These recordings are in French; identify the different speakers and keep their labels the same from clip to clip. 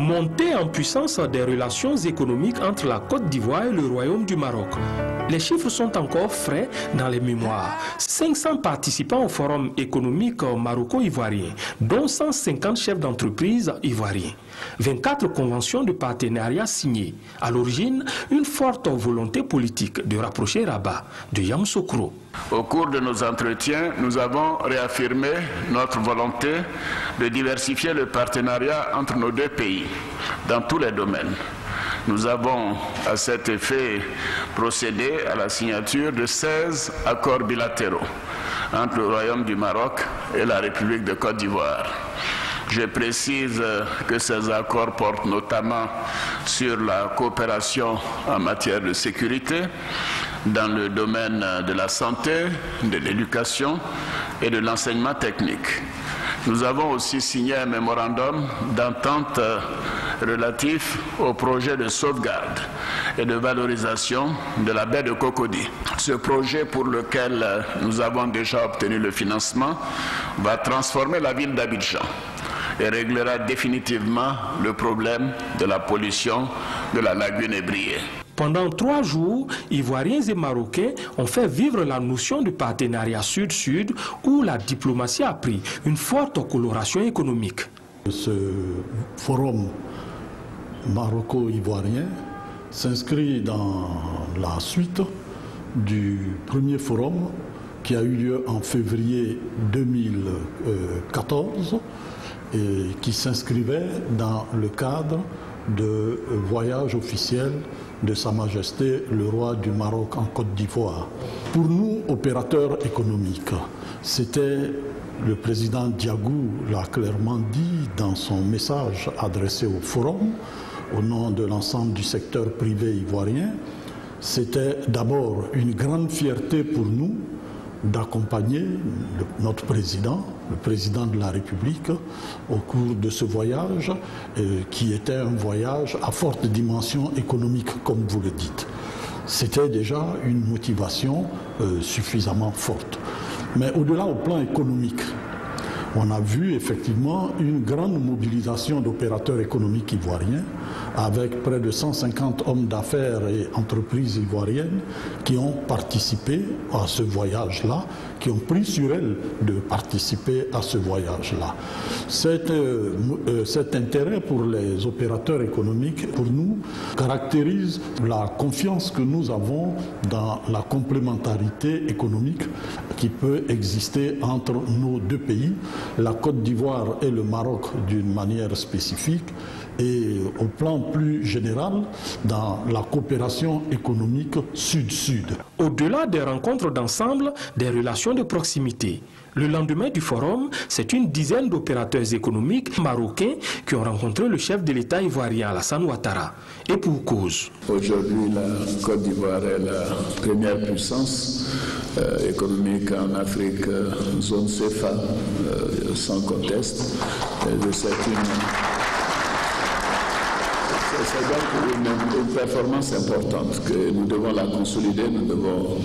Speaker 1: Montée en puissance des relations économiques entre la Côte d'Ivoire et le Royaume du Maroc. Les chiffres sont encore frais dans les mémoires. 500 participants au forum économique maroco-ivoirien, dont 150 chefs d'entreprise ivoiriens. 24 conventions de partenariat signées. À l'origine, une forte volonté politique de rapprocher Rabat de Yamoussoukro.
Speaker 2: Au cours de nos entretiens, nous avons réaffirmé notre volonté de diversifier le partenariat entre nos deux pays dans tous les domaines. Nous avons à cet effet procédé à la signature de 16 accords bilatéraux entre le Royaume du Maroc et la République de Côte d'Ivoire. Je précise que ces accords portent notamment sur la coopération en matière de sécurité, dans le domaine de la santé, de l'éducation et de l'enseignement technique. Nous avons aussi signé un mémorandum d'entente relatif au projet de sauvegarde et de valorisation de la baie de Cocody. Ce projet, pour lequel nous avons déjà obtenu le financement, va transformer la ville d'Abidjan et réglera définitivement le problème de la pollution de la lagune ébriée.
Speaker 1: Pendant 3 jours, Ivoiriens et Marocains ont fait vivre la notion de partenariat sud-sud où la diplomatie a pris une forte coloration économique.
Speaker 3: Ce forum maroco-ivoirien s'inscrit dans la suite du premier forum qui a eu lieu en février 2014 et qui s'inscrivait dans le cadre de voyage officiel de Sa Majesté le roi du Maroc en Côte d'Ivoire. Pour nous, opérateurs économiques, c'était le président Diagou l'a clairement dit dans son message adressé au forum, au nom de l'ensemble du secteur privé ivoirien, c'était d'abord une grande fierté pour nous d'accompagner notre président, le président de la République, au cours de ce voyage, qui était un voyage à forte dimension économique, comme vous le dites. C'était déjà une motivation suffisamment forte. Mais au-delà au plan économique, on a vu effectivement une grande mobilisation d'opérateurs économiques ivoiriens avec près de 150 hommes d'affaires et entreprises ivoiriennes qui ont participé à ce voyage-là, qui ont pris sur elles de participer à ce voyage-là. Cet intérêt pour les opérateurs économiques, pour nous, caractérise la confiance que nous avons dans la complémentarité économique qui peut exister entre nos deux pays, la Côte d'Ivoire et le Maroc d'une manière spécifique, et au plan plus général dans la coopération économique sud-sud.
Speaker 1: Au-delà des rencontres d'ensemble, des relations de proximité. Le lendemain du forum, c'est une dizaine d'opérateurs économiques marocains qui ont rencontré le chef de l'État ivoirien Alassane Ouattara. Et pour cause.
Speaker 2: Aujourd'hui, la Côte d'Ivoire est la première puissance économique en Afrique, zone CFA, sans conteste. C'est donc une performance importante que nous devons la consolider, nous devons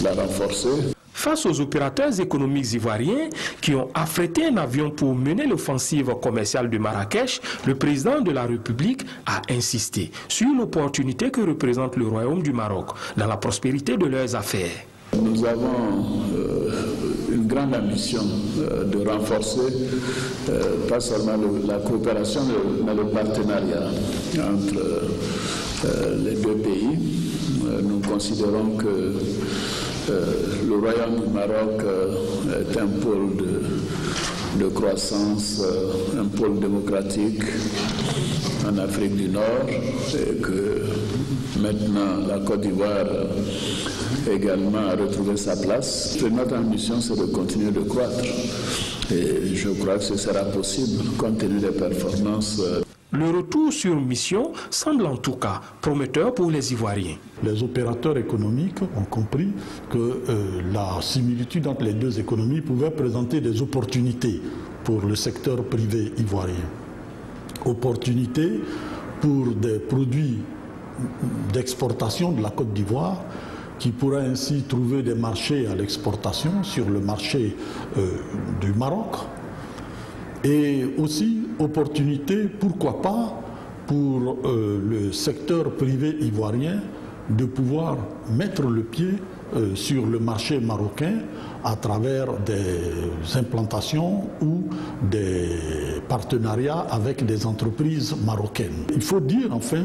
Speaker 2: la renforcer.
Speaker 1: Face aux opérateurs économiques ivoiriens qui ont affrété un avion pour mener l'offensive commerciale de Marrakech, le président de la République a insisté sur l'opportunité que représente le Royaume du Maroc dans la prospérité de leurs affaires.
Speaker 2: Nous avons une grande ambition de renforcer pas seulement la coopération mais le partenariat entre les deux pays. Nous considérons que le Royaume du Maroc est un pôle de croissance, un pôle démocratique en Afrique du Nord et que maintenant la Côte d'Ivoire également a retrouvé sa place. Notre ambition, c'est de continuer de croître. Et je crois que ce sera possible compte tenu des performances.
Speaker 1: Le retour sur mission semble en tout cas prometteur pour les Ivoiriens.
Speaker 3: Les opérateurs économiques ont compris que la similitude entre les deux économies pouvait présenter des opportunités pour le secteur privé ivoirien. Opportunités pour des produits d'exportation de la Côte d'Ivoire qui pourraient ainsi trouver des marchés à l'exportation sur le marché du Maroc. Et aussi opportunité, pourquoi pas, pour le secteur privé ivoirien de pouvoir mettre le pied sur le marché marocain à travers des implantations ou des partenariats avec des entreprises marocaines. Il faut dire enfin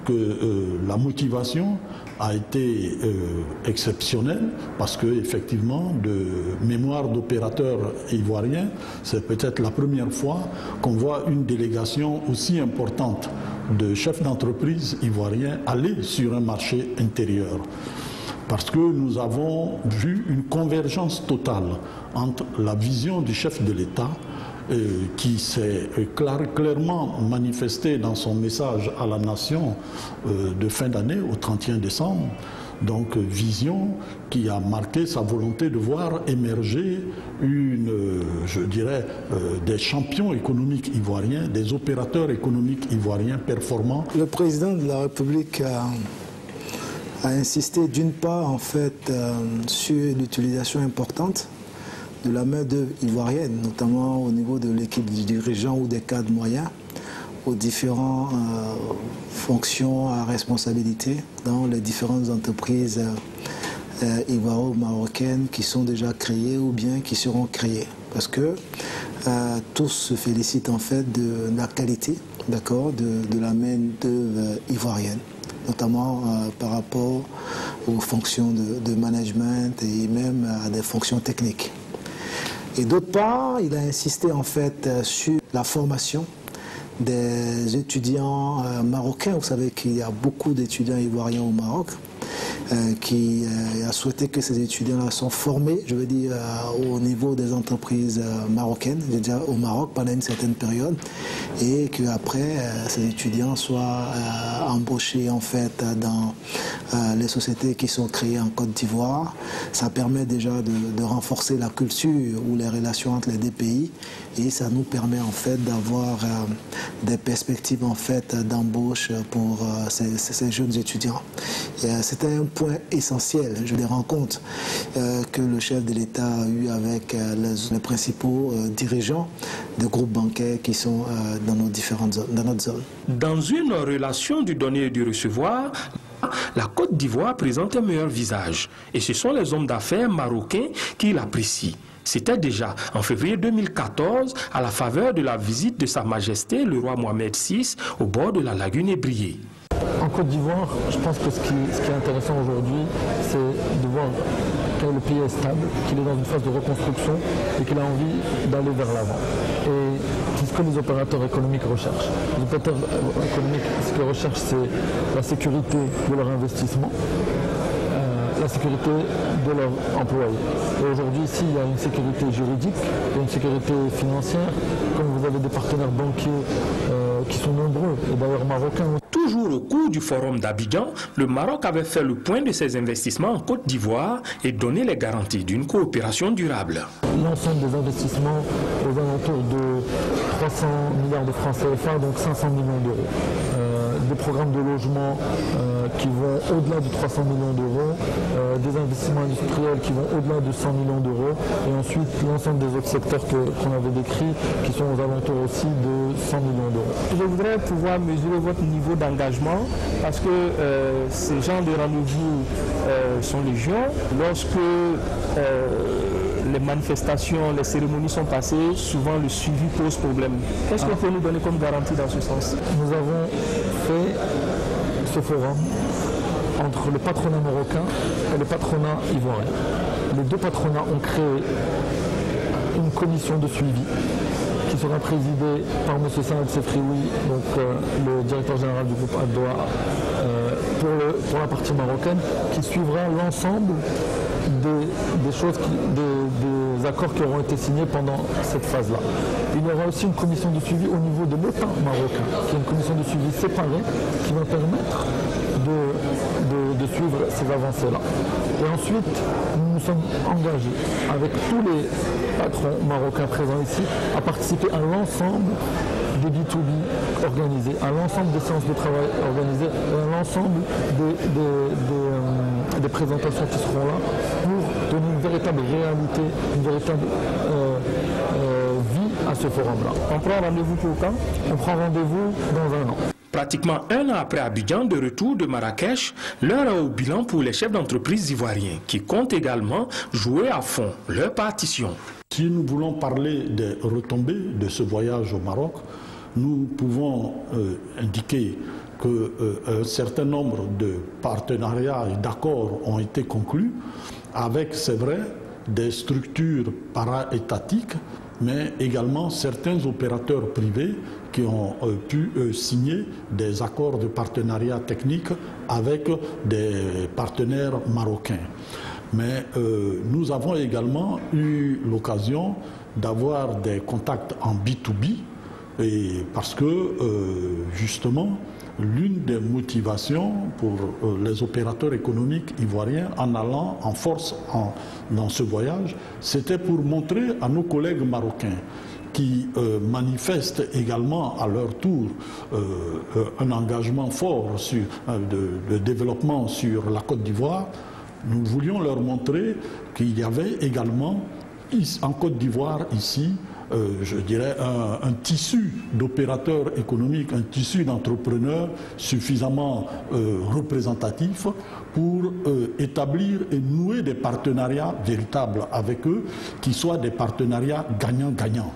Speaker 3: que la motivation a été exceptionnelle parce que effectivement, de mémoire d'opérateurs ivoiriens, c'est peut-être la première fois qu'on voit une délégation aussi importante de chefs d'entreprise ivoiriens aller sur un marché intérieur. Parce que nous avons vu une convergence totale entre la vision du chef de l'État qui s'est clairement manifesté dans son message à la nation de fin d'année, au 31 décembre. Donc vision qui a marqué sa volonté de voir émerger je dirais, des champions économiques ivoiriens, des opérateurs économiques ivoiriens performants.
Speaker 4: Le président de la République a insisté d'une part en fait sur l'utilisation importante de la main-d'œuvre ivoirienne, notamment au niveau de l'équipe du dirigeant ou des cadres moyens, aux différentes fonctions à responsabilité dans les différentes entreprises ivoiro-marocaines qui sont déjà créées ou bien qui seront créées. Parce que tous se félicitent en fait de la qualité, d'accord, de la main-d'œuvre ivoirienne, notamment par rapport aux fonctions de management et même à des fonctions techniques. Et d'autre part, il a insisté en fait sur la formation des étudiants marocains. Vous savez qu'il y a beaucoup d'étudiants ivoiriens au Maroc qui a souhaité que ces étudiants-là soient formés, je veux dire, au niveau des entreprises marocaines, déjà au Maroc pendant une certaine période, et qu'après, ces étudiants soient embauchés en fait dans les sociétés qui sont créées en Côte d'Ivoire. Ça permet déjà de renforcer la culture ou les relations entre les deux pays, et ça nous permet en fait d'avoir des perspectives en fait d'embauche pour ces jeunes étudiants. C'était un point essentiel, je les rends compte, que le chef de l'État a eu avec les principaux dirigeants de groupes bancaires qui sont dans notre zone.
Speaker 1: Dans une relation du donner et du recevoir, la Côte d'Ivoire présente un meilleur visage. Et ce sont les hommes d'affaires marocains qui l'apprécient. C'était déjà en février 2014, à la faveur de la visite de Sa Majesté le roi Mohamed VI au bord de la lagune Ébrié.
Speaker 5: En Côte d'Ivoire, je pense que ce qui est intéressant aujourd'hui, c'est de voir que le pays est stable, qu'il est dans une phase de reconstruction et qu'il a envie d'aller vers l'avant. Et c'est ce que les opérateurs économiques recherchent. Les opérateurs économiques, ce qu'ils recherchent, c'est la sécurité de leur investissement, la sécurité de leurs employés. Et aujourd'hui, ici, il y a une sécurité juridique, il y a une sécurité financière. Comme vous avez des partenaires banquiers qui sont nombreux, et d'ailleurs marocains.
Speaker 1: Toujours au cours du forum d'Abidjan, le Maroc avait fait le point de ses investissements en Côte d'Ivoire et donné les garanties d'une coopération durable.
Speaker 5: L'ensemble des investissements aux alentours de 300 milliards de francs CFA, donc 500 millions d'euros. Des programmes de logement qui vont au-delà de 300 millions d'euros, des investissements industriels qui vont au-delà de 100 millions d'euros, et ensuite l'ensemble des autres secteurs qu'on avait décrits qui sont aux alentours aussi de 100 millions d'euros.
Speaker 6: Je voudrais pouvoir mesurer votre niveau d'engagement parce que ces genres de rendez-vous sont légion. Lorsque les manifestations, les cérémonies sont passées, souvent le suivi pose problème. Qu'est-ce que vous pouvez nous donner comme garantie dans ce sens?
Speaker 5: Nous avons fait ce forum entre le patronat marocain et le patronat ivoirien. Les deux patronats ont créé une commission de suivi qui sera présidée par M. Saad Sefrioui, donc le directeur général du groupe Addoa, pour la partie marocaine, qui suivra l'ensemble des accords qui auront été signés pendant cette phase-là. Il y aura aussi une commission de suivi au niveau de l'État marocain, qui est une commission de suivi séparée, qui va permettre de suivre ces avancées-là. Et ensuite, nous nous sommes engagés avec tous les patrons marocains présents ici à participer à l'ensemble des B2B organisés, à l'ensemble des séances de travail organisées, et à l'ensemble des présentations qui seront là pour donner une véritable réalité, une véritable vie à ce forum-là.
Speaker 6: On prend rendez-vous pour quand?
Speaker 5: On prend rendez-vous dans un an.
Speaker 1: Pratiquement un an après Abidjan, de retour de Marrakech, l'heure est au bilan pour les chefs d'entreprise ivoiriens qui comptent également jouer à fond leur partition.
Speaker 3: Si nous voulons parler des retombées de ce voyage au Maroc, nous pouvons indiquer qu'un certain nombre de partenariats et d'accords ont été conclus avec, c'est vrai, des structures para-étatiques, mais également certains opérateurs privés qui ont pu signer des accords de partenariat technique avec des partenaires marocains. Mais nous avons également eu l'occasion d'avoir des contacts en B2B, et parce que justement, l'une des motivations pour les opérateurs économiques ivoiriens en allant en force dans ce voyage, c'était pour montrer à nos collègues marocains qui manifestent également à leur tour un engagement fort de développement sur la Côte d'Ivoire. Nous voulions leur montrer qu'il y avait également en Côte d'Ivoire ici je dirais, un tissu d'opérateurs économiques, un tissu d'entrepreneurs suffisamment représentatif pour établir et nouer des partenariats véritables avec eux, qui soient des partenariats gagnant-gagnant.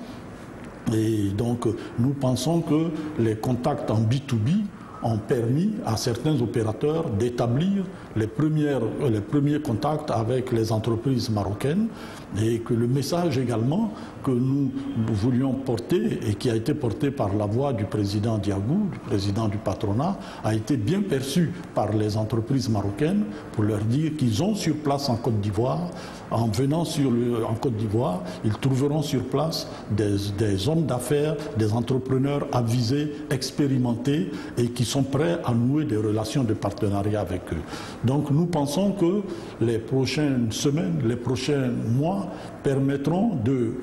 Speaker 3: Et donc, nous pensons que les contacts en B2B ont permis à certains opérateurs d'établir les premiers contacts avec les entreprises marocaines, et que le message également que nous voulions porter et qui a été porté par la voix du président Diagou, du président du patronat, a été bien perçu par les entreprises marocaines pour leur dire qu'ils ont sur place en Côte d'Ivoire, en venant en Côte d'Ivoire, ils trouveront sur place des hommes d'affaires, des entrepreneurs avisés, expérimentés et qui sont prêts à nouer des relations de partenariat avec eux. Donc nous pensons que les prochaines semaines, les prochains mois permettront de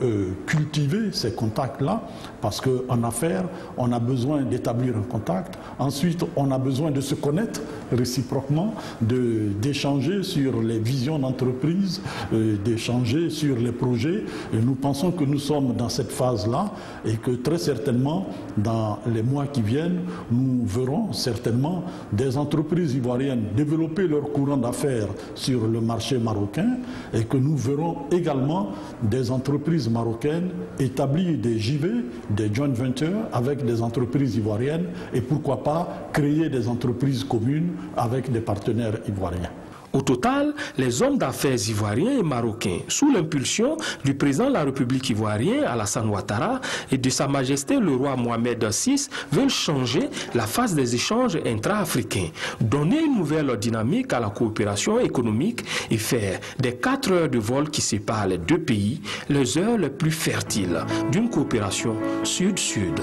Speaker 3: cultiver ces contacts-là, parce qu'en affaires, on a besoin d'établir un contact. Ensuite, on a besoin de se connaître réciproquement, d'échanger sur les visions d'entreprise, d'échanger sur les projets. Et nous pensons que nous sommes dans cette phase-là et que très certainement, dans les mois qui viennent, nous verrons certainement des entreprises ivoiriennes développer leur courant d'affaires sur le marché marocain, et que nous verrons également des entreprises marocaines établir des JV, des joint ventures avec des entreprises ivoiriennes, et pourquoi pas créer des entreprises communes avec des partenaires ivoiriens.
Speaker 1: Au total, les hommes d'affaires ivoiriens et marocains, sous l'impulsion du président de la République ivoirienne, Alassane Ouattara, et de Sa Majesté le roi Mohamed VI, veulent changer la face des échanges intra-africains, donner une nouvelle dynamique à la coopération économique et faire des 4 heures de vol qui séparent les deux pays les heures les plus fertiles d'une coopération sud-sud.